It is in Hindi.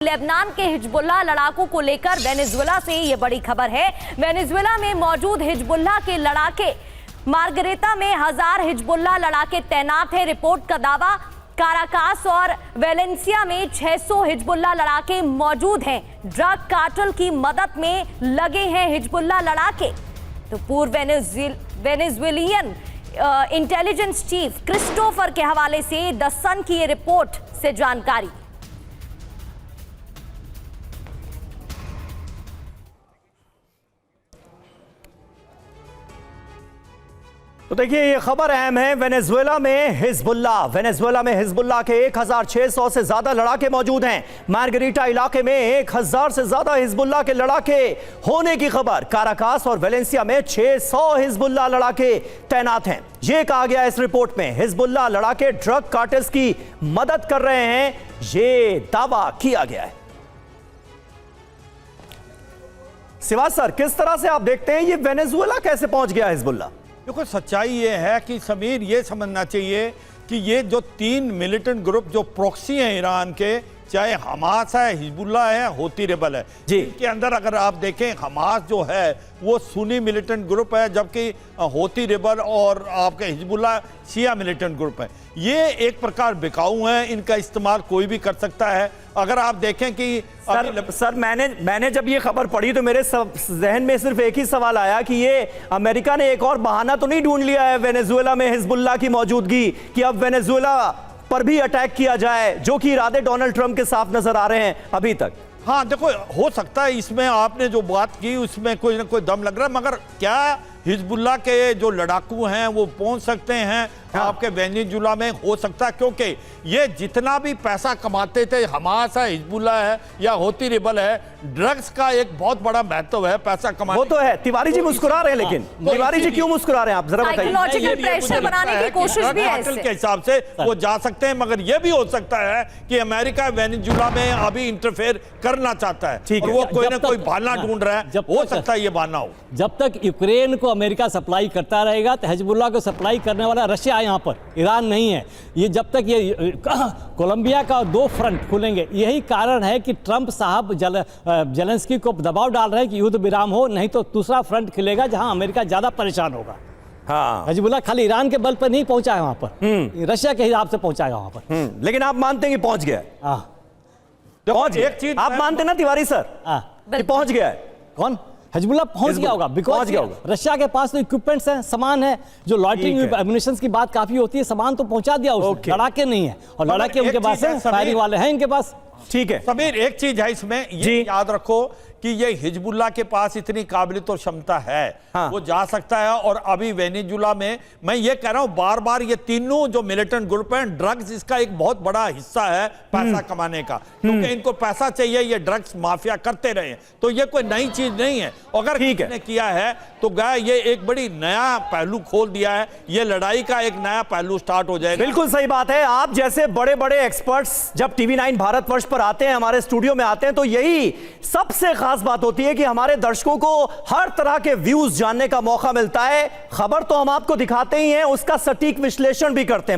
लेबनान के हिजबुल्लाह लड़ाकों को लेकर वेनेजुएला से ये बड़ी खबर है। वेनेजुएला में मौजूद हिजबुल्लाह के लड़ाके मार्गरेटा में 1000 हिजबुल्लाह लड़ाके तैनात हैं। रिपोर्ट का दावा, काराकास और वेलेंसिया में 600 हिजबुल्लाह लड़ाके मौजूद हैं। ड्रग कार्टेल की मदद में लगे हैं हिजबुल्लाह लड़ाके। तो पूर्व वेनेजुएलियन इंटेलिजेंस चीफ क्रिस्टोफर के हवाले से द सन की ये रिपोर्ट से जानकारी। तो देखिए, ये खबर अहम है। वेनेजुएला में हिजबुल्लाह के 1600 से ज्यादा लड़ाके मौजूद हैं। मार्गरीटा इलाके में 1000 से ज्यादा हिजबुल्लाह के लड़ाके होने की खबर। काराकास और वेलेंसिया में 600 हिजबुल्लाह लड़ाके तैनात हैं। ये कहा गया इस रिपोर्ट में। हिजबुल्लाह लड़ाके ड्रग कार्टेल्स की मदद कर रहे हैं, ये दावा किया गया है। सिवाज सर, किस तरह से आप देखते हैं ये वेनेजुएला कैसे पहुंच गया हिजबुल्लाह? देखो, सच्चाई ये है कि समीर ये समझना चाहिए कि ये जो 3 मिलिटेंट ग्रुप जो प्रॉक्सी हैं ईरान के, चाहे हमास है, हिजबुल्लाह है, होती रेबल है, इनके अंदर अगर आप देखें, हमास जो है वो सुन्नी मिलिटेंट ग्रुप है, जबकि होती रेबल और आपके हिजबुल्लाह शिया मिलिटेंट ग्रुप है। ये एक प्रकार बिकाऊ हैं, इनका इस्तेमाल कोई भी कर सकता है। अगर आप देखें कि सर मैंने जब ये खबर पढ़ी तो मेरे जहन में सिर्फ एक ही सवाल आया कि ये अमेरिका ने एक और बहाना तो नहीं ढूंढ लिया है वेनेजुएला में हिजबुल्लाह की मौजूदगी, कि अब वेनेजुएला पर भी अटैक किया जाए, जो कि इरादे डोनाल्ड ट्रंप के साफ नजर आ रहे हैं अभी तक। हाँ देखो, हो सकता है इसमें आपने जो बात की उसमें कोई ना कोई दम लग रहा है, मगर क्या हिजबुल्लाह के जो लड़ाकू हैं वो पहुंच सकते हैं आपके वेनेजुएला में? हो सकता है, क्योंकि ये जितना भी पैसा कमाते थे, हमास है, हिजबुल्लाह है या होती रेबल है, ड्रग्स का एक बहुत बड़ा महत्व है पैसा कमाने। वो तो है। तिवारी जी मुस्कुरा रहे हैं, लेकिन तिवारी जी क्यों मुस्कुरा रहे हैं आप जरा बताइए? साइकोलॉजिकल प्रेशर बनाने की कोशिश भी है के हिसाब से वो जा सकते हैं, मगर ये भी हो सकता है कि अमेरिका वेनेजुएला में अभी इंटरफेयर करना चाहता है और वो कोई ना कोई बहाना ढूंढ रहा है। हो सकता है ये बहाना हो। जब तक यूक्रेन को अमेरिका सप्लाई करता रहेगा तो हिजबुल्लाह को सप्लाई करने वाला रशिया यहाँ पर, ईरान नहीं है। ये जब तक ये कोलंबिया का 2 फ्रंट खुलेंगे, यही कारण है कि ट्रंप साहब जेलेंस्की को दबाव डाल रहे हैं कि युद्ध विराम हो, नहीं तो दूसरा फ्रंट खुलेगा जहां अमेरिका ज्यादा परेशान होगा। हाँ, हिजबुल्लाह खाली ईरान के बल पर नहीं पहुंचा है वहां पर, रशिया के हिसाब से पहुंचाएगा वहां पर। लेकिन आप मानते हैं कि पहुंच गया? पहुंच एक चीज आप मानते ना तिवारी सर कि पहुंच गया है? कौन? हिजबुल्लाह पहुंच गया होगा, बिकॉज रशिया के पास तो इक्विपमेंट्स हैं, सामान है, जो लॉइटरिंग एम्युनिशन की बात काफी होती है, सामान तो पहुंचा दिया उसने। लड़ाके नहीं है, और लड़ाके उनके पास है, फायरिंग वाले हैं इनके पास। ठीक है समीर, एक चीज है इसमें ये याद रखो कि ये हिजबुल्लाह के पास इतनी काबिलियत और क्षमता है, वो जा सकता है। और अभी वेनेजुएला में मैं ये कह रहा हूं बार बार, ये तीनों जो मिलिटेंट ग्रुप हैं, ड्रग्स इसका एक बहुत बड़ा हिस्सा है पैसा कमाने का, क्योंकि इनको पैसा चाहिए, ये ड्रग्स माफिया करते रहे, तो ये कोई नई चीज नहीं है। अगर किसी ने किया है तो गया, ये एक बड़ी नया पहलू खोल दिया है, ये लड़ाई का एक नया पहलू स्टार्ट हो जाएगा। बिल्कुल सही बात है। आप जैसे बड़े बड़े एक्सपर्ट्स जब TV9 भारतवर्ष पर आते हैं, हमारे स्टूडियो में आते हैं, तो यही सबसे खास बात होती है कि हमारे दर्शकों को हर तरह के व्यूज जानने का मौका मिलता है। खबर तो हम आपको दिखाते ही हैं, उसका सटीक विश्लेषण भी करते हैं।